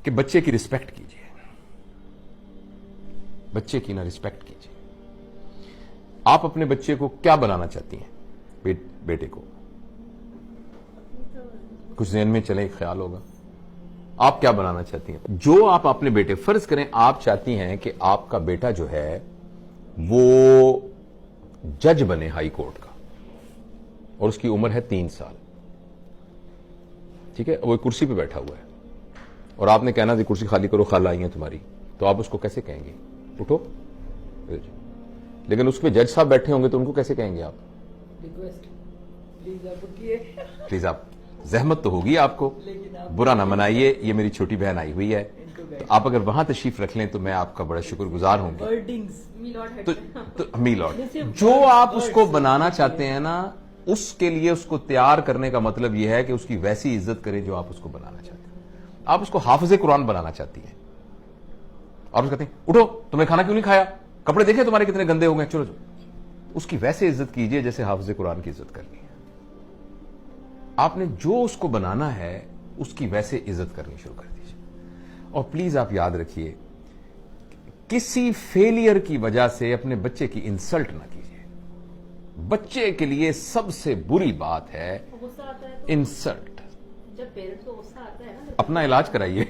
کہ بچے کی رسپیکٹ کیجیے، بچے کی نہ رسپیکٹ کیجیے. آپ اپنے بچے کو کیا بنانا چاہتی ہیں؟ بیٹے کو کچھ ذہن میں چلے ایک خیال ہوگا. آپ کیا بنانا چاہتی ہیں؟ جو آپ اپنے بیٹے، فرض کریں آپ چاہتی ہیں کہ آپ کا بیٹا جو ہے وہ جج بنے ہائی کورٹ کا، اور اس کی عمر ہے 3 سال، ٹھیک ہے، وہ ایک کرسی پہ بیٹھا ہوا ہے، اور آپ نے کہنا تھی کرسی خالی کرو، خالہ آئی ہیں تمہاری، تو آپ اس کو کیسے کہیں گے؟ اٹھو. لیکن اس پہ جج صاحب بیٹھے ہوں گے تو ان کو کیسے کہیں گے آپ؟ پلیز آپ، زحمت تو ہوگی آپ کو، برا نہ منائیے، یہ میری چھوٹی بہن آئی ہوئی ہے، تو آپ اگر وہاں تشریف رکھ لیں تو میں آپ کا بڑا شکر گزار ہوں گی. تو میلارڈ، جو آپ اس کو بنانا چاہتے ہیں نا، اس کے لیے اس کو تیار کرنے کا مطلب یہ ہے کہ اس کی ویسی عزت کریں جو آپ اس کو بنانا چاہتے ہیں. آپ اس کو حافظ قرآن بنانا چاہتی ہیں، اور اس کہتے ہیں اٹھو، تم نے کھانا کیوں نہیں کھایا، کپڑے دیکھیں تمہارے کتنے گندے ہو گئے، چلو چلو. اس کی ویسے عزت کیجئے جیسے حافظ قرآن کی عزت کرنی ہے. آپ نے جو اس کو بنانا ہے اس کی ویسے عزت کرنی شروع کر دیجیے. اور پلیز آپ یاد رکھیے، کسی فیلئر کی وجہ سے اپنے بچے کی انسلٹ نہ کیجیے. بچے کے لیے سب سے بری بات ہے انسلٹ. اپنا علاج کرائیے،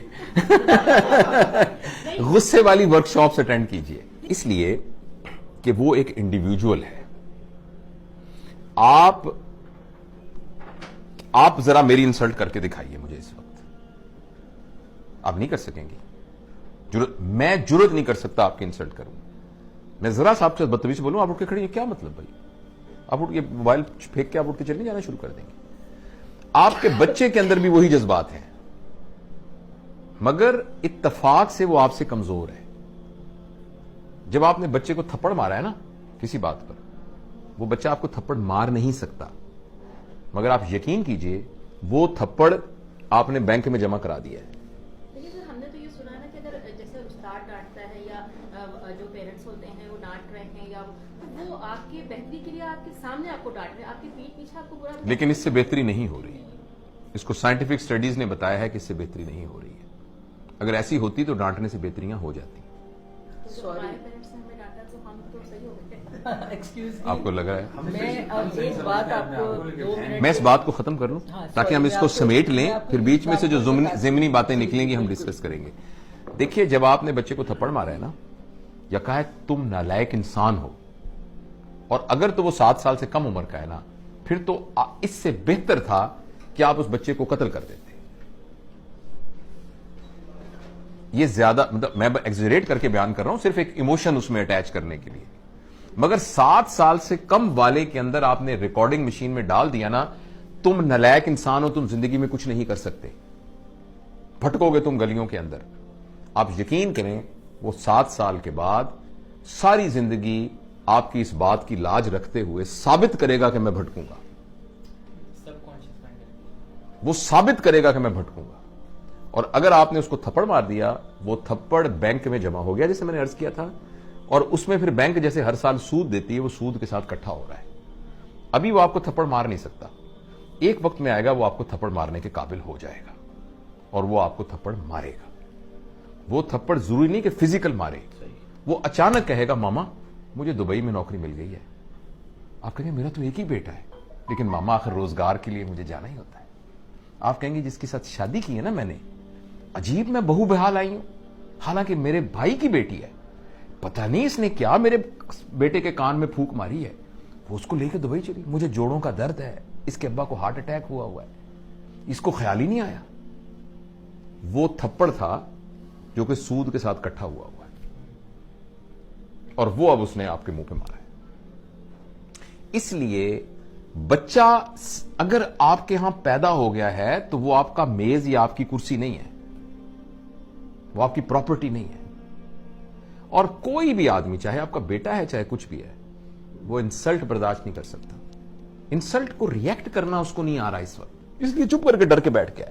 غصے والی ورک شاپس اٹینڈ کیجیے، اس لیے کہ وہ ایک انڈیویجول ہے. آپ ذرا میری انسلٹ کر کے دکھائیے مجھے اس وقت. آپ نہیں کر سکیں گے، میں جرت نہیں کر سکتا آپ کی انسلٹ کروں. میں ذرا صاحب سے بدتمیزی سے بولوں، آپ اٹھ کے کھڑے ہیں، کیا مطلب بھائی؟ آپ اٹھ کے موبائل پھینک کے آپ اٹھ کے چلنے جانا شروع کر دیں گے. آپ کے بچے کے اندر بھی وہی جذبات ہیں، مگر اتفاق سے وہ آپ سے کمزور ہے. جب آپ نے بچے کو تھپڑ مارا ہے نا کسی بات پر، وہ بچہ آپ کو تھپڑ مار نہیں سکتا، مگر آپ یقین کیجئے وہ تھپڑ آپ نے بینک میں جمع کرا دیا ہے. لیکن سر، ہم نے تو یہ سنا نا کہ اگر جیسے استاد ڈانٹتا ہے یا جو پیرنٹس ہوتے ہیں وہ ڈانٹ رہے ہیں، یا وہ آپ کی بہتری کے لیے آپ کے سامنے آپ کو ڈانٹ رہے ہیں، آپ کی پیٹھ پیچھے آپ کو برا، لیکن اس سے بہتری نہیں ہو رہی. اس کو سائنٹیفک سٹڈیز نے بتایا ہے کہ اس سے بہتری نہیں ہو رہی ہے. اگر ایسی ہوتی تو ڈانٹنے سے بہتریاں ہو جاتی. ہمارے پیرنٹس نے ہمیں ڈانٹا تو ہم تو صحیح ہو گئے. آپ کو لگ رہا ہے میں اس بات کو ختم کر لوں تاکہ ہم اس کو سمیٹ لیں، پھر بیچ میں سے جو ضمنی باتیں نکلیں گی ہم ڈسکس کریں گے. دیکھیے، جب آپ نے بچے کو تھپڑ مارا ہے نا، یا کہا ہے تم نالائق انسان ہو، اور اگر تو وہ 7 سال سے کم عمر کا ہے نا، پھر تو اس سے بہتر تھا کہ آپ اس بچے کو قتل کر دیتے. یہ زیادہ، مطلب میں ایگزیجریٹ کر کے بیان کر رہا ہوں، صرف ایک ایموشن اس میں اٹیچ کرنے کے لیے. مگر 7 سال سے کم والے کے اندر آپ نے ریکارڈنگ مشین میں ڈال دیا نا، تم نالائق انسان ہو، تم زندگی میں کچھ نہیں کر سکتے، بھٹکو گے تم گلیوں کے اندر. آپ یقین کریں، وہ 7 سال کے بعد ساری زندگی آپ کی اس بات کی لاج رکھتے ہوئے ثابت کرے گا کہ میں بھٹکوں گا. وہ ثابت کرے گا کہ میں بھٹکوں گا. اور اگر آپ نے اس کو تھپڑ مار دیا، وہ تھپڑ بینک میں جمع ہو گیا، جیسے میں نے عرض کیا تھا، اور اس میں پھر بینک جیسے ہر سال سود دیتی ہے، وہ سود کے ساتھ اکٹھا ہو رہا ہے. ابھی وہ آپ کو تھپڑ مار نہیں سکتا، ایک وقت میں آئے گا وہ آپ کو تھپڑ مارنے کے قابل ہو جائے گا، اور وہ آپ کو تھپڑ مارے گا. وہ تھپڑ ضروری نہیں کہ فزیکل مارے، وہ اچانک کہے گا ماما مجھے دبئی میں نوکری مل گئی ہے. آپ کہیں گے میرا تو ایک ہی بیٹا ہے، لیکن ماما آخر روزگار کے لیے مجھے جانا ہی ہوتا ہے. آپ کہیں گے جس کے ساتھ شادی کی ہے نا میں نے، عجیب میں بہو بحال آئی ہوں، حالانکہ میرے بھائی کی بیٹی ہے، پتہ نہیں اس نے کیا میرے بیٹے کے کان میں پھونک ماری ہے، وہ اس کو لے کے دبئی چلی. مجھے جوڑوں کا درد ہے، اس کے ابا کو ہارٹ اٹیک ہوا ہے، اس کو خیال ہی نہیں آیا. وہ تھپڑ تھا جو کہ سود کے ساتھ اکٹھا ہوا ہے، اور وہ اب اس نے آپ کے منہ پہ مارا ہے. اس لیے بچہ اگر آپ کے ہاں پیدا ہو گیا ہے تو وہ آپ کا میز یا آپ کی کرسی نہیں ہے، وہ آپ کی پراپرٹی نہیں ہے. اور کوئی بھی آدمی، چاہے آپ کا بیٹا ہے چاہے کچھ بھی ہے، وہ انسلٹ برداشت نہیں کر سکتا. انسلٹ کو ریئیکٹ کرنا اس کو نہیں آ رہا اس وقت، اس لیے چپ کر کے ڈر کے بیٹھ گیا.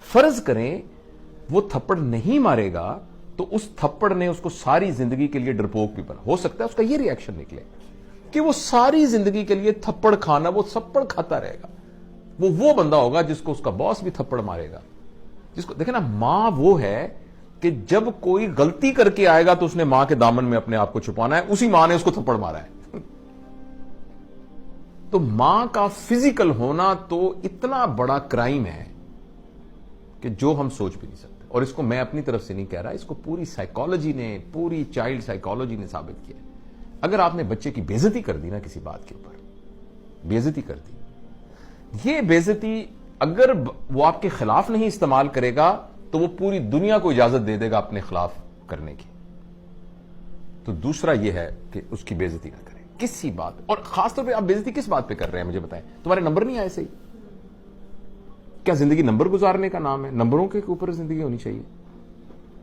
فرض کریں وہ تھپڑ نہیں مارے گا تو اس تھپڑ نے اس کو ساری زندگی کے لیے ڈرپوک بھی بنا. ہو سکتا ہے اس کا یہ ریئیکشن نکلے کہ وہ ساری زندگی کے لیے تھپڑ کھانا، وہ تھپڑ کھاتا رہے گا. وہ بندہ ہوگا جس کو اس کا باس بھی تھپڑ مارے گا، جس کو دیکھیں نا، ماں وہ ہے کہ جب کوئی غلطی کر کے آئے گا تو اس نے ماں کے دامن میں اپنے آپ کو چھپانا ہے، اسی ماں نے اس کو تھپڑ مارا ہے. تو ماں کا فزیکل ہونا تو اتنا بڑا کرائم ہے کہ جو ہم سوچ بھی نہیں سکتے. اور اس کو میں اپنی طرف سے نہیں کہہ رہا، اس کو پوری سائیکالوجی نے، پوری چائلڈ سائیکالوجی نے ثابت کیا. اگر آپ نے بچے کی بے عزتی کر دی نا، کسی بات کے اوپر بے عزتی کر دی، یہ بے عزتی اگر وہ آپ کے خلاف نہیں استعمال کرے گا تو وہ پوری دنیا کو اجازت دے دے گا اپنے خلاف کرنے کی. تو دوسرا یہ ہے کہ اس کی بے عزتی نہ کریں کسی بات. اور خاص طور پہ آپ بے عزتی کس بات پہ کر رہے ہیں مجھے بتائیں؟ تمہارے نمبر نہیں آئے صحیح؟ کیا زندگی نمبر گزارنے کا نام ہے؟ نمبروں کے اوپر زندگی ہونی چاہیے.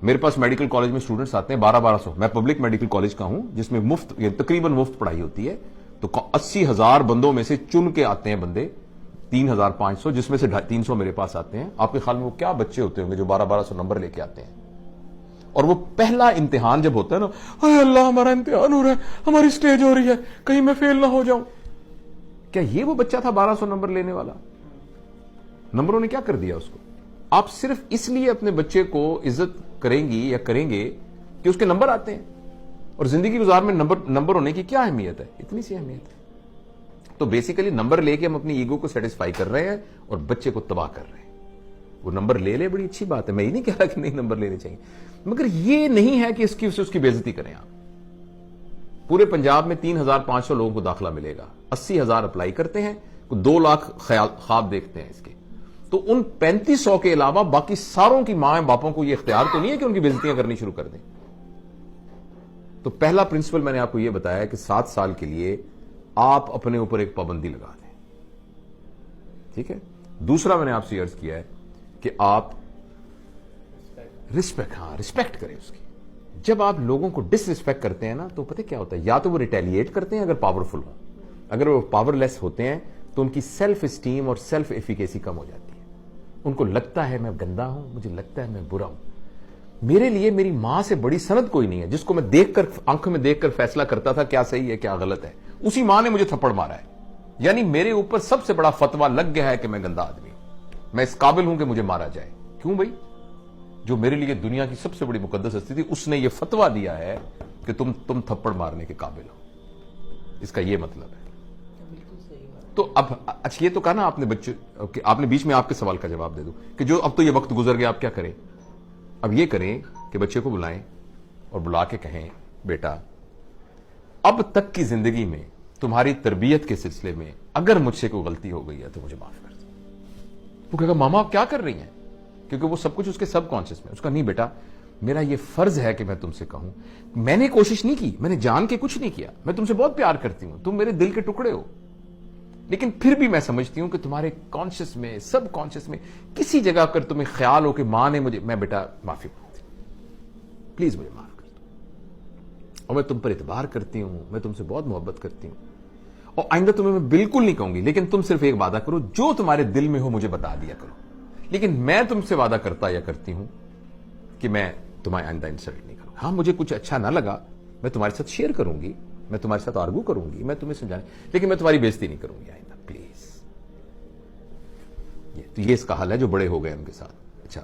میرے پاس میڈیکل کالج میں اسٹوڈنٹس آتے ہیں 1200. میں پبلک میڈیکل کالج کا ہوں جس میں مفت، تقریباً مفت پڑھائی ہوتی ہے. تو 80,000 بندوں میں سے چن کے آتے ہیں بندے 3,500، جس میں سے 350 میرے پاس آتے ہیں. آپ کے خیال میں وہ کیا بچے ہوتے ہوں گے جو 1200 نمبر لے کے آتے ہیں؟ اور وہ پہلا امتحان جب ہوتا ہے نا، اے اللہ ہمارا امتحان ہو رہا ہے، ہماری سٹیج ہو رہی ہے، کہیں میں فیل نہ ہو جاؤں. کیا یہ وہ بچہ تھا 1200 نمبر لینے والا؟ نمبروں نے کیا کر دیا اس کو؟ آپ صرف اس لیے اپنے بچے کو عزت کریں گی یا کریں گے کہ اس کے نمبر آتے ہیں. اور زندگی گزار میں نمبر ہونے کی کیا اہمیت ہے؟ اتنی سی اہمیت ہے. تو بیسیکلی نمبر لے کے ہم اپنی ایگو کو سیٹسفائی کر رہے ہیں اور بچے کو تباہ کر رہے ہیں. وہ نمبر لے لے، بڑی اچھی بات ہے، میں یہ نہیں کہہ رہا کہ نہیں نمبر لینے چاہیے، مگر یہ نہیں ہے کہ اس کی بے عزتی کریں. آپ پورے پنجاب میں 3,500 لوگوں کو داخلہ ملے گا، 80,000 اپلائی کرتے ہیں، 2 لاکھ خواب دیکھتے ہیں اس کے. تو ان 3500 کے علاوہ باقی ساروں کی ماں باپوں کو یہ اختیار تو نہیں ہے کہ ان کی بے عزتیاں کرنی شروع کر دیں. تو پہلا پرنسپل میں نے آپ کو یہ بتایا کہ 7 سال کے لیے آپ اپنے اوپر ایک پابندی لگا دیں. ٹھیک ہے. دوسرا میں نے آپ سے عرض کیا ہے کہ آپ رسپیکٹ کریں اس کی. جب آپ لوگوں کو ڈس رسپیکٹ کرتے ہیں نا تو پتہ کیا ہوتا ہے؟ یا تو وہ ریٹیلیٹ کرتے ہیں اگر پاورفل ہوں، اگر وہ پاور لیس ہوتے ہیں تو ان کی سیلف اسٹیم اور سیلف ایفیکیسی کم ہو جاتی ہے. ان کو لگتا ہے میں گندا ہوں، مجھے لگتا ہے میں برا ہوں. میرے لیے میری ماں سے بڑی سند کوئی نہیں ہے جس کو میں دیکھ کر، آنکھوں میں دیکھ کر فیصلہ کرتا تھا کیا صحیح ہے کیا غلط ہے. اسی ماں نے مجھے تھپڑ مارا ہے. یعنی میرے اوپر سب سے بڑا فتویٰ لگ گیا ہے کہ میں گندا آدمی ہوں، میں اس قابل ہوں کہ مجھے مارا جائے. کیوں بھائی؟ جو میرے لیے دنیا کی سب سے بڑی مقدس ہستی تھی اس نے یہ فتویٰ دیا ہے کہ تم تھپڑ مارنے کے قابل ہو. اس کا یہ مطلب ہے. تو اب اچھا، یہ تو کہا نا آپ نے بچے، آپ نے بیچ میں آپ کے سوال کا جواب دے دوں کہ جو اب تو یہ وقت گزر گیا آپ کیا کریں؟ اب یہ کریں کہ بچے کو بلائیں اور بلا کے کہیں بیٹا اب تک کی زندگی میں تمہاری تربیت کے سلسلے میں اگر مجھ سے کوئی غلطی ہو گئی ہے تو مجھے معاف کر دو. وہ کہے گا ماما آپ کیا کر رہی ہیں؟ کیونکہ وہ سب کچھ اس کے سب کانشیس میں. اس کا نہیں بیٹا، میرا یہ فرض ہے کہ میں تم سے کہوں، میں نے کوشش نہیں کی، میں نے جان کے کچھ نہیں کیا، میں تم سے بہت پیار کرتی ہوں، تم میرے دل کے ٹکڑے ہو، لیکن پھر بھی میں سمجھتی ہوں کہ تمہارے کانشیس میں، سب کانشیس میں کسی جگہ اگر تمہیں خیال ہو کہ ماں نے مجھے، میں بیٹا معافی مانگتی ہوں، پلیز مجھے معاف کر دو، اور میں تم پر اعتبار کرتی ہوں، میں تم سے بہت محبت کرتی ہوں، اور آئندہ تمہیں میں بالکل نہیں کہوں گی، لیکن تم صرف ایک وعدہ کرو، جو تمہارے دل میں ہو مجھے بتا دیا کرو. لیکن میں تم سے وعدہ کرتا یا کرتی ہوں کہ میں تمہیں آئندہ انسلٹ نہیں کروں. ہاں مجھے کچھ اچھا نہ لگا میں تمہارے ساتھ شیئر کروں گی، میں تمہارے ساتھ آرگو کروں گی، میں تمہیں سمجھانے، لیکن میں تمہاری بےزتی نہیں کروں گی آئندہ پلیز. تو یہ اس کا حل ہے جو بڑے ہو گئے ان کے ساتھ. اچھا